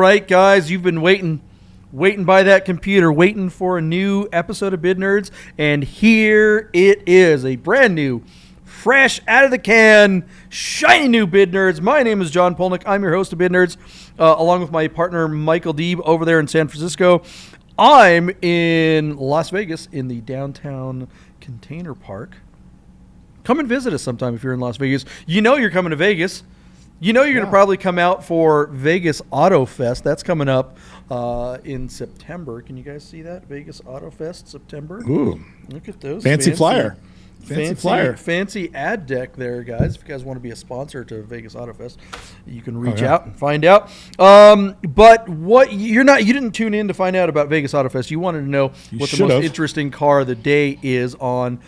right, guys, you've been waiting by that computer, waiting for a new episode of Bid Nerds, and here it is, a brand new, fresh, out of the can, shiny new Bid Nerds. My name is John Polnik. I'm your host of Bid Nerds, along with my partner Michael Deeb over there in San Francisco. I'm in Las Vegas in the downtown container park. Come and visit us sometime if you're in Las Vegas. You know you're coming to Vegas. You know you're going to probably come out for Vegas Auto Fest. That's coming up in September. Can you guys see that? Vegas Auto Fest, September. Ooh. Look at those. Fancy flyer. Fancy flyer. Fancy ad deck there, guys. If you guys want to be a sponsor to Vegas Auto Fest, you can reach out and find out. But what you didn't tune in to find out about Vegas Auto Fest. You wanted to know what the most interesting car of the day is on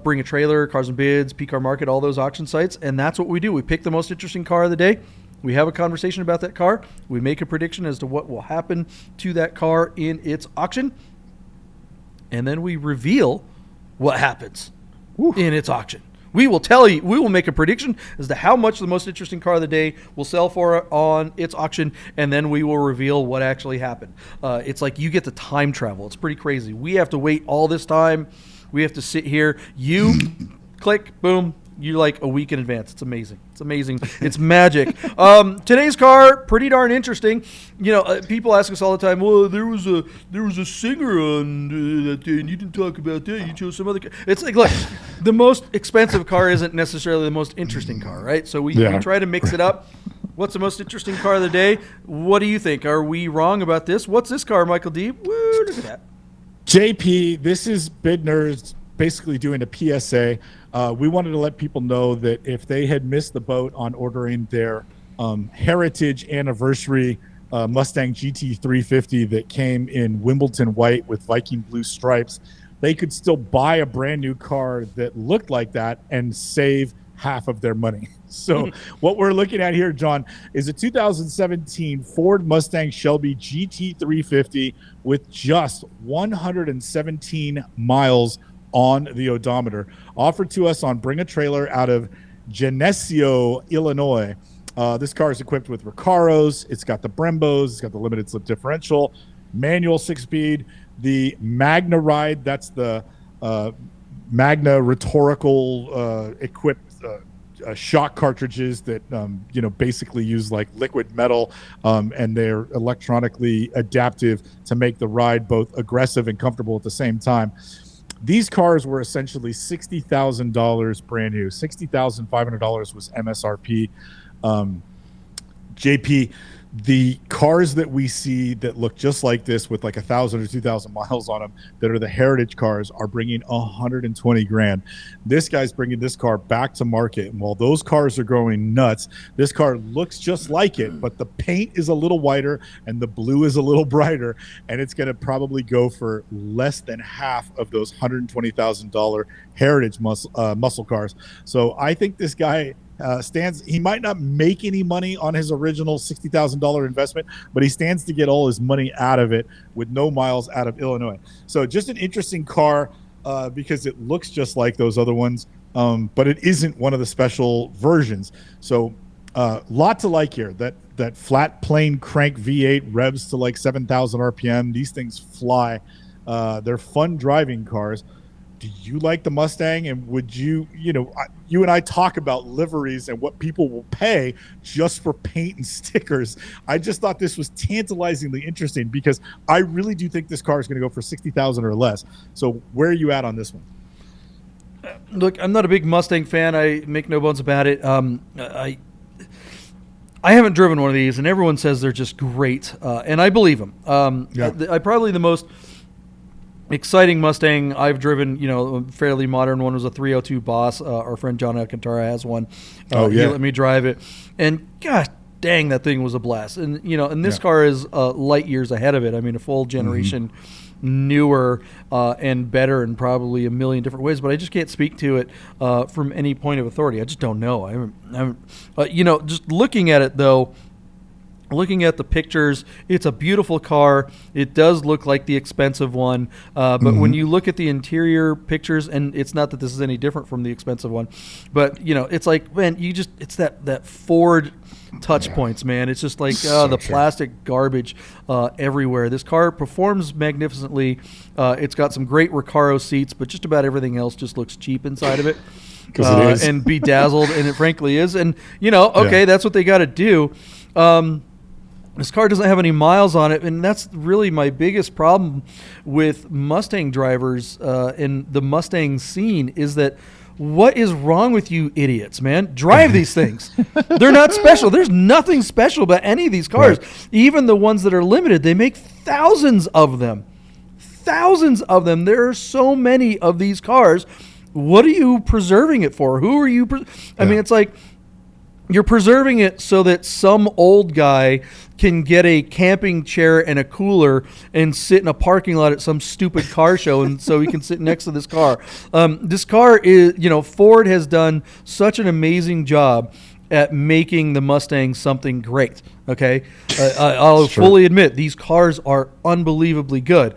Bring a Trailer, Cars and Bids, P-Car Market, all those auction sites, and that's what we do. We pick the most interesting car of the day. We have a conversation about that car. We make a prediction as to what will happen to that car in its auction, and then we reveal what happens in its auction. We will tell you, we will make a prediction as to how much the most interesting car of the day will sell for on its auction, and then we will reveal what actually happened. It's like you get to time travel. It's pretty crazy. We have to wait all this time. We have to sit here. You click, boom. You're like a week in advance. It's amazing. It's amazing. It's magic. Today's car, pretty darn interesting. You know, people ask us all the time, well, there was a singer on that day, and you didn't talk about that. You chose some other car. It's like, look, the most expensive car isn't necessarily the most interesting car, right? So we try to mix it up. What's the most interesting car of the day? What do you think? Are we wrong about this? What's this car, Michael Deeb? Woo, look at that. JP, this is Bid Nerds basically doing a PSA. We wanted to let people know that if they had missed the boat on ordering their heritage anniversary Mustang GT350 that came in Wimbledon white with Viking blue stripes, they could still buy a brand new car that looked like that and save half of their money. So what we're looking at here, John, is a 2017 Ford Mustang Shelby GT350 with just 117 miles on the odometer, offered to us on Bring a Trailer out of Geneseo, Illinois. This car is equipped with Recaros. It's got the Brembos. It's got the limited slip differential, manual 6-speed, the Magna Ride. That's the Magna rhetorical equipped shock cartridges that basically use like liquid metal, and they're electronically adaptive to make the ride both aggressive and comfortable at the same time. These cars were essentially $60,000 brand new. $60,500 was MSRP. JP, the cars that we see that look just like this with like 1,000 or 2,000 miles on them that are the heritage cars are bringing $120,000. This guy's bringing this car back to market, and while those cars are going nuts, this car looks just like it, but the paint is a little whiter and the blue is a little brighter, and it's going to probably go for less than half of those $120,000 heritage muscle cars. So I think this guy he might not make any money on his original $60,000 investment, but he stands to get all his money out of it with no miles out of Illinois. So just an interesting car because it looks just like those other ones, but it isn't one of the special versions. So lot to like here. That flat plane crank V8 revs to like 7,000 RPM. These things fly. They're fun driving cars. Do you like the Mustang? And would you and I talk about liveries and what people will pay just for paint and stickers. I just thought this was tantalizingly interesting because I really do think this car is going to go for $60,000 or less. So where are you at on this one? Look, I'm not a big Mustang fan. I make no bones about it. I haven't driven one of these, and everyone says they're just great, and I believe them. I probably the most exciting Mustang I've driven, a fairly modern one, was a 302 Boss. Our friend John Alcantara has one. He let me drive it, and gosh dang, that thing was a blast. And and this car is light years ahead of it. I mean, a full generation newer and better in probably a million different ways, but I just can't speak to it from any point of authority. I just don't know. I haven't just looking at it though, looking at the pictures, it's a beautiful car. It does look like the expensive one. But when you look at the interior pictures, and it's not that this is any different from the expensive one, but, it's like, man, it's that Ford touch points, man. It's just like the plastic garbage everywhere. This car performs magnificently. It's got some great Recaro seats, but just about everything else just looks cheap inside of it. And bedazzled, and it frankly is. And, that's what they got to do. This car doesn't have any miles on it, and that's really my biggest problem with Mustang drivers in the Mustang scene is that what is wrong with you idiots, man? Drive these things. They're not special. There's nothing special about any of these cars. Right. Even the ones that are limited, they make thousands of them. Thousands of them. There are so many of these cars. What are you preserving it for? Who are you? I mean, it's like you're preserving it so that some old guy can get a camping chair and a cooler and sit in a parking lot at some stupid car show, and so he can sit next to this car. This car is, Ford has done such an amazing job at making the Mustang something great. Okay, I'll fully admit these cars are unbelievably good.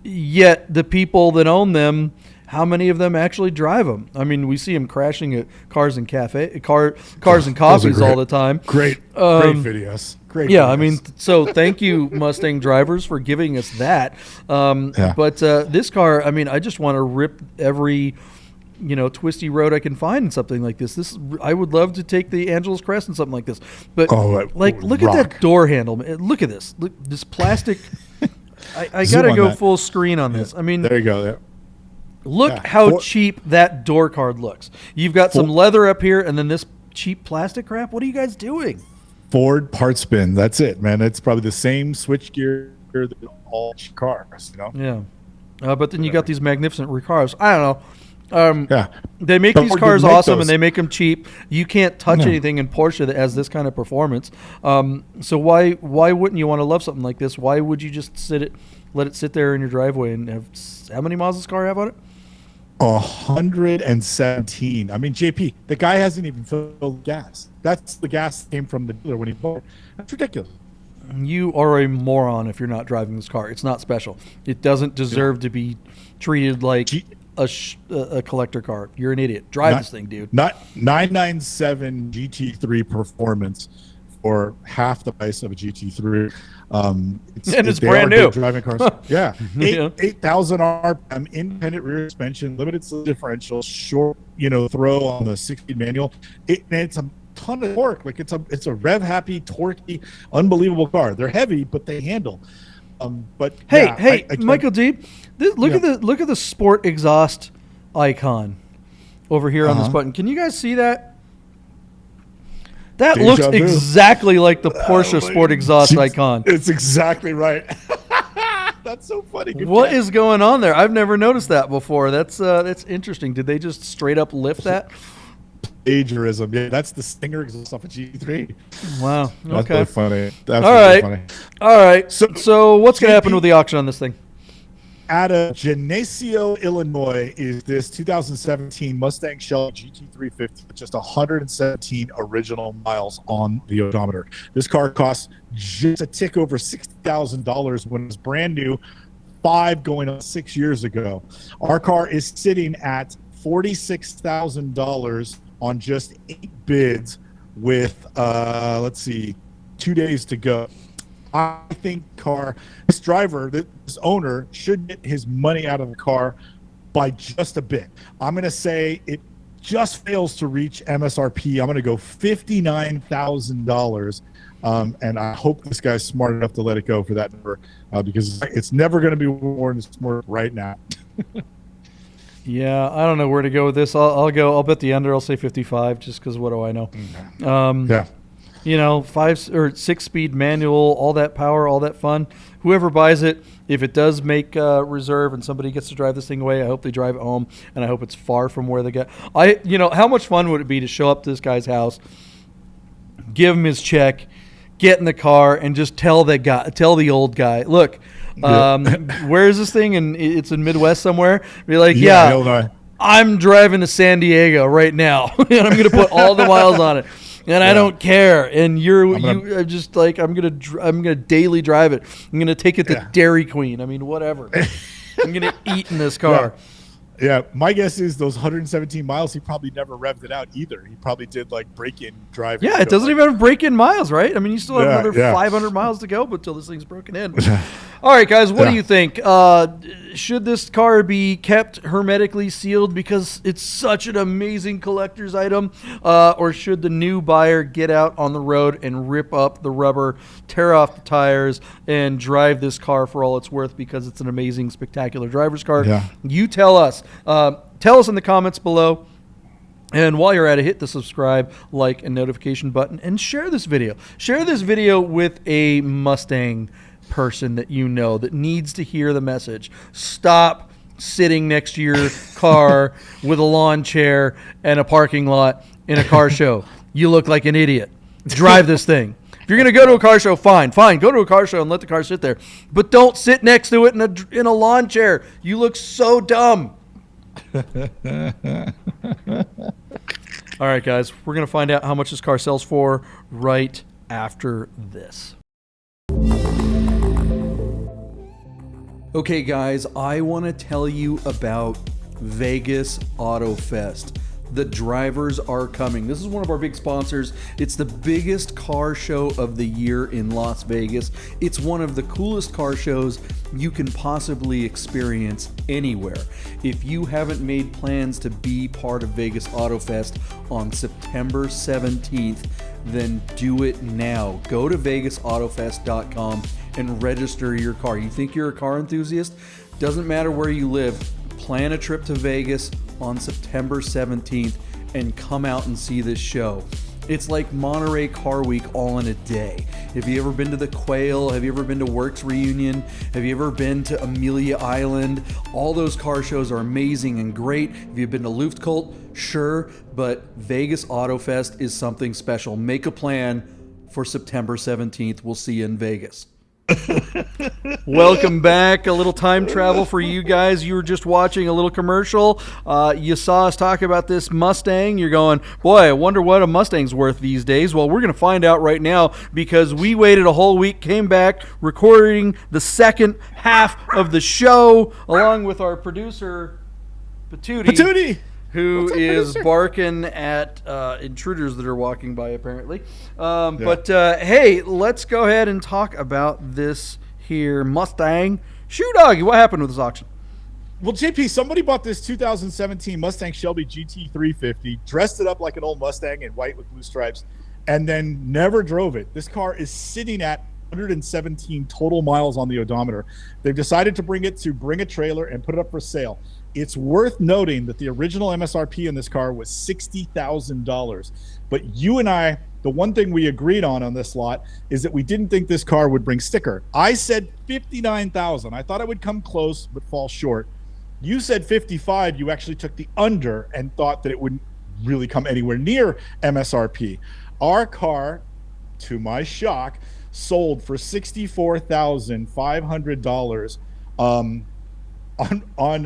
Yet the people that own them, how many of them actually drive them? I mean, we see them crashing at cars and cars and coffees all the time. Great videos. Great. Yeah, videos. I mean, so thank you, Mustang drivers, for giving us that. But this car, I mean, I just want to rip every twisty road I can find in something like this. I would love to take the Angeles Crest in something like this. But look at that door handle. Look at this. Look, this plastic. I got to go full screen on this. I mean, there you go. Yeah. Look how cheap that door card looks. You've got some leather up here and then this cheap plastic crap. What are you guys doing? Ford parts bin. That's it, man. It's probably the same switch gear that all cars, Yeah. But then you got these magnificent Recaros. I don't know. They make these cars awesome and they make them cheap. You can't touch anything in Porsche that has this kind of performance. So why wouldn't you want to love something like this? Why would you just let it sit there in your driveway and have, how many miles does this car have on it? 117. I mean, JP, the guy hasn't even filled gas. That's the gas that came from the dealer when he bought it. That's ridiculous. You are a moron if you're not driving this car. It's not special. It doesn't deserve to be treated like a collector car. You're an idiot. Drive this thing, dude. Not 997 GT3 performance for half the price of a GT3. It's brand new. Driving cars. Yeah. 8,000 RPM, independent rear suspension, limited slip differential, short, throw on the 6-speed manual. It's a ton of torque. Like it's a rev happy, torquey, unbelievable car. They're heavy, but they handle. But hey, Michael Deeb, look at the sport exhaust icon over here on this button. Can you guys see that? That looks exactly like the Porsche sport exhaust icon. It's exactly right. That's so funny. What is going on there? I've never noticed that before. That's interesting. Did they just straight up lift that? Plagiarism. Yeah, that's the Stinger exhaust off a GT3. Wow. Okay. That's really funny. That's really funny. All right. So what's going to happen with the auction on this thing? Out of Geneseo, Illinois, is this 2017 Mustang Shelby GT350 with just 117 original miles on the odometer. This car costs just a tick over $60,000 when it was brand new, 5 going on 6 years ago. Our car is sitting at $46,000 on just 8 bids with, 2 days to go. I think this driver, this owner, should get his money out of the car by just a bit. I'm going to say it just fails to reach MSRP. I'm going to go $59,000. And I hope this guy's smart enough to let it go for that number because it's never going to be more than it's more right now. Yeah, I don't know where to go with this. I'll bet the under. I'll say 55 just because what do I know? Yeah. 5 or 6-speed manual, all that power, all that fun. Whoever buys it, if it does make reserve and somebody gets to drive this thing away, I hope they drive it home, and I hope it's far from where they get. How much fun would it be to show up to this guy's house, give him his check, get in the car, and just tell the old guy, look, where is this thing? And it's in Midwest somewhere. Be like, Illinois. I'm driving to San Diego right now, and I'm going to put all the miles on it. and I don't care. And I'm gonna daily drive it. I'm gonna take it to Dairy Queen. I mean, whatever. I'm gonna eat in this car. Yeah, my guess is those 117 miles, he probably never revved it out either. He probably did like break-in driving. Yeah, it doesn't even have break-in miles, right? I mean, you still have another 500 miles to go until this thing's broken in. All right, guys, what do you think? Should this car be kept hermetically sealed because it's such an amazing collector's item? Or should the new buyer get out on the road and rip up the rubber, tear off the tires, and drive this car for all it's worth because it's an amazing, spectacular driver's car? Yeah. You tell us. Tell us in the comments below. And while you're at it, hit the subscribe, like, and notification button, and share this video. Share this video with a Mustang person that you know that needs to hear the message. Stop sitting next to your car with a lawn chair and a parking lot in a car show. You look like an idiot. Drive this thing. If you're going to go to a car show, fine. Go to a car show and let the car sit there. But don't sit next to it in a lawn chair. You look so dumb. All right, guys, we're going to find out how much this car sells for right after this. Okay, guys, I want to tell you about Vegas Auto Fest. The drivers are coming. This is one of our big sponsors. It's the biggest car show of the year in Las Vegas. It's one of the coolest car shows you can possibly experience anywhere. If you haven't made plans to be part of Vegas Auto Fest on September 17th, then do it now. Go to vegasautofest.com and register your car. You think you're a car enthusiast? Doesn't matter where you live. Plan a trip to Vegas on September 17th and come out and see this show. It's like Monterey Car Week all in a day. Have you ever been to the Quail? Have you ever been to Works Reunion? Have you ever been to Amelia Island? All those car shows are amazing and great. Have you been to Luftkult? Sure, but Vegas Auto Fest is something special. Make a plan for September 17th. We'll see you in Vegas. Welcome back. A little time travel for you guys. You were just watching a little commercial. You saw us talk about this Mustang. You're going, boy, I wonder what a Mustang's worth these days. Well, we're going to find out right now because we waited a whole week, came back, recording the second half of the show along with our producer, Patootie. Who is barking at intruders that are walking by, apparently. But hey, let's go ahead and talk about this here Mustang. Shoe Doggy, what happened with this auction? Well, JP, somebody bought this 2017 Mustang Shelby GT350, dressed it up like an old Mustang in white with blue stripes, and then never drove it. This car is sitting at 117 total miles on the odometer. They've decided to bring a trailer and put it up for sale. It's worth noting that the original MSRP in this car was $60,000. But you and I, the one thing we agreed on this lot is that we didn't think this car would bring sticker. I said $59,000. I thought it would come close but fall short. You said 55. You actually took the under and thought that it wouldn't really come anywhere near MSRP. Our car, to my shock, sold for $64,500 on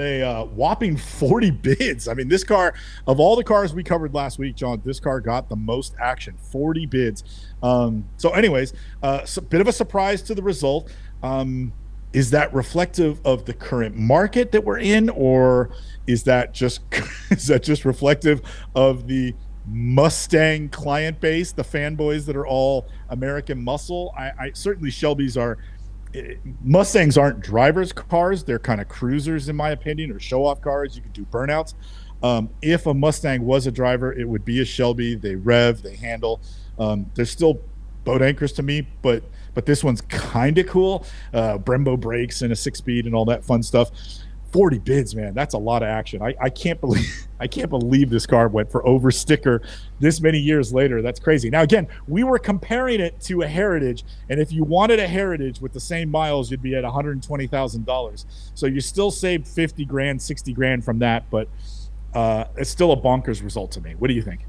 a whopping 40 bids. I mean, this car, of all the cars we covered last week, John, this car got the most action, 40 bids. So anyways, so bit of a surprise to the result. Is that reflective of the current market that we're in, or is that just reflective of the Mustang client base, the fanboys that are all American muscle? I certainly Mustangs aren't drivers' cars. They're kind of cruisers, in my opinion, or show-off cars. You could do burnouts. If a Mustang was a driver, it would be a Shelby. They rev, they handle. They're still boat anchors to me, but this one's kind of cool. Brembo brakes and a 6-speed and all that fun stuff. 40 bids, man. That's a lot of action. I can't believe this car went for over sticker this many years later. That's crazy. Now, again, we were comparing it to a Heritage, and if you wanted a Heritage with the same miles, you'd be at $120,000. So you still saved 50 grand, 60 grand from that, but it's still a bonkers result to me. What do you think?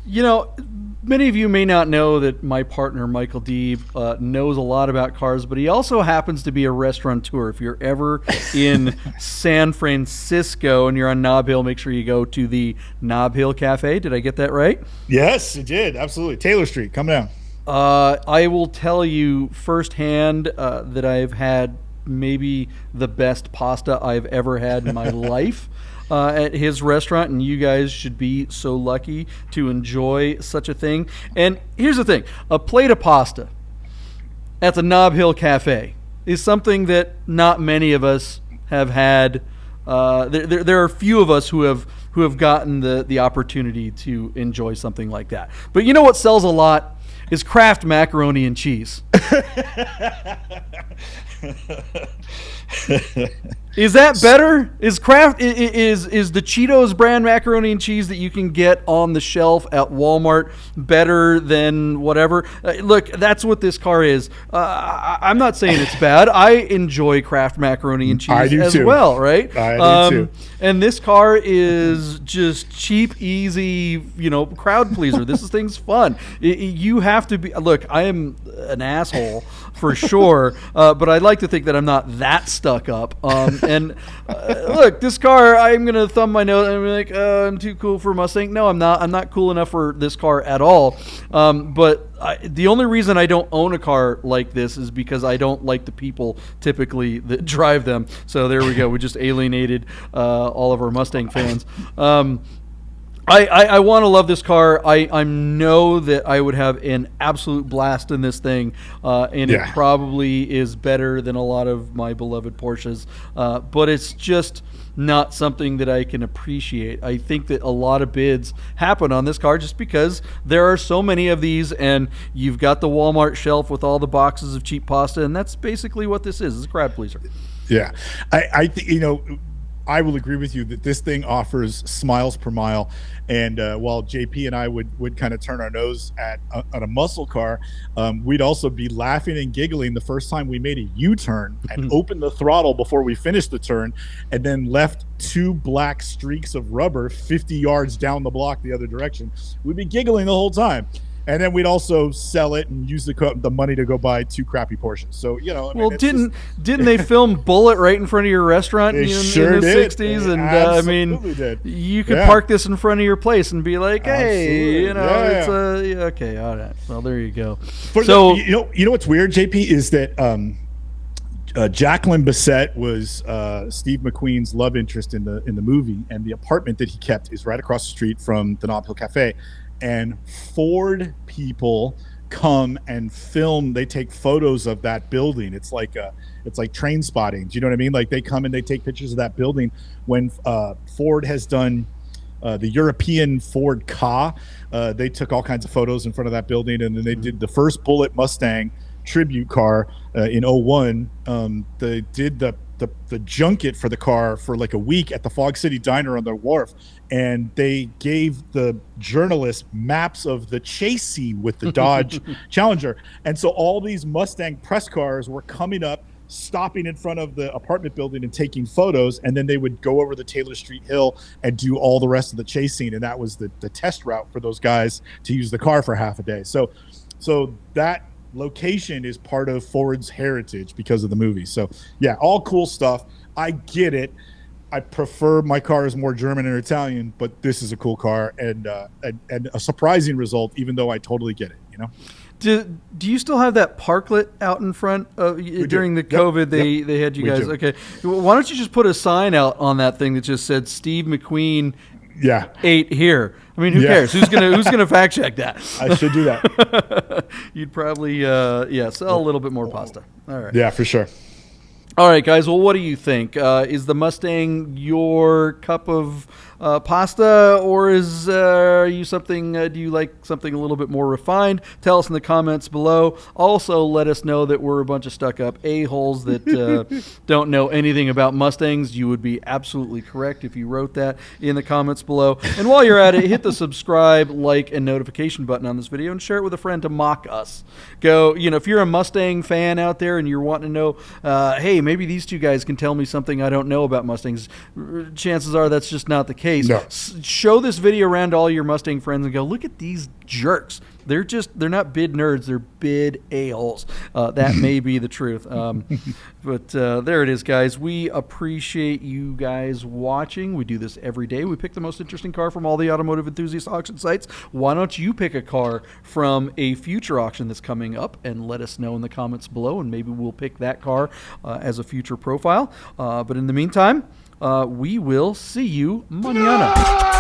You know, many of you may not know that my partner, Michael Deeb, knows a lot about cars, but he also happens to be a restaurateur. If you're ever in San Francisco and you're on Nob Hill, make sure you go to the Nob Hill Cafe. Did I get that right? Yes, it did. Absolutely. Taylor Street. Come down. I will tell you firsthand that I've had maybe the best pasta I've ever had in my life. At his restaurant, and you guys should be so lucky to enjoy such a thing. And here's the thing, a plate of pasta at the Nob Hill Cafe is something that not many of us have had. There are few of us who have gotten the opportunity to enjoy something like that. But you know what sells a lot is Kraft macaroni and cheese. Is that better? Is Kraft is the Cheetos brand macaroni and cheese that you can get on the shelf at Walmart better than whatever? Look, that's what this car is. I'm not saying it's bad. I enjoy Kraft macaroni and cheese as well, right? I do too. And this car is just cheap, easy, crowd pleaser. This thing's fun. You have to be. Look, I am an asshole for sure, but I'd like to think that I'm not that stuck up. And look, this car, I'm gonna thumb my nose and be like, I'm too cool for Mustang. No, I'm not. I'm not cool enough for this car at all. But the only reason I don't own a car like this is because I don't like the people typically that drive them. So there we go. We just alienated all of our Mustang fans. I want to love this car. I know that I would have an absolute blast in this thing, and it probably is better than a lot of my beloved Porsches, but it's just not something that I can appreciate. I think that a lot of bids happen on this car just because there are so many of these, and you've got the Walmart shelf with all the boxes of cheap pasta, and that's basically what this is. It's a crowd pleaser. Yeah, I think I will agree with you that this thing offers smiles per mile. And while JP and I would kind of turn our nose at a muscle car, we'd also be laughing and giggling the first time we made a U-turn and opened the throttle before we finished the turn, and then left 2 black streaks of rubber 50 yards down the block the other direction. We'd be giggling the whole time. And then we'd also sell it and use the money to go buy 2 crappy Porsches. So, well, didn't they film Bullet right in front of your restaurant in the 60s? And I mean, you could park this in front of your place and be like, hey, it's okay, all right. Well, there you go. So, you know what's weird, JP, is that Jacqueline Bisset was Steve McQueen's love interest in the movie, and the apartment that he kept is right across the street from the Nob Hill Cafe. And Ford people come and film. They take photos of that building. It's like train spotting. Do you know what I mean? Like they come and they take pictures of that building. When Ford has done the European Ford Ka, they took all kinds of photos in front of that building, and then they did the first Bullet Mustang tribute car in 01. They did the junket for the car for like a week at the Fog City Diner on the wharf, and they gave the journalists maps of the chase scene with the Dodge Challenger. And so all these Mustang press cars were coming up, stopping in front of the apartment building and taking photos, and then they would go over the Taylor Street Hill and do all the rest of the chase scene. And that was the test route for those guys to use the car for half a day. So that location is part of Ford's heritage because of the movie. So yeah, all cool stuff. I get it. I prefer my car is more German or Italian, but this is a cool car and a surprising result, even though I totally get it. Do you still have that parklet out in front of during the COVID? They had you guys. Okay, why don't you just put a sign out on that thing that just said Steve McQueen ate here? I mean, who cares? Who's gonna fact check that? I should do that. You'd probably sell a little bit more pasta. All right. Yeah, for sure. All right, guys. Well, what do you think? Is the Mustang your cup of pasta, or is you something? Do you like something a little bit more refined? Tell us in the comments below. Also, let us know that we're a bunch of stuck-up a-holes that don't know anything about Mustangs. You would be absolutely correct if you wrote that in the comments below. And while you're at it, hit the subscribe, like, and notification button on this video, and share it with a friend to mock us. If you're a Mustang fan out there and you're wanting to know, hey, maybe these two guys can tell me something I don't know about Mustangs. Chances are that's just not the case. case. No. Show this video around to all your Mustang friends and go, look at these jerks. They're not bid nerds. They're bid a-holes. That may be the truth. But there it is, guys. We appreciate you guys watching. We do this every day. We pick the most interesting car from all the automotive enthusiast auction sites. Why don't you pick a car from a future auction that's coming up and let us know in the comments below, and maybe we'll pick that car as a future profile. But in the meantime, we will see you mañana.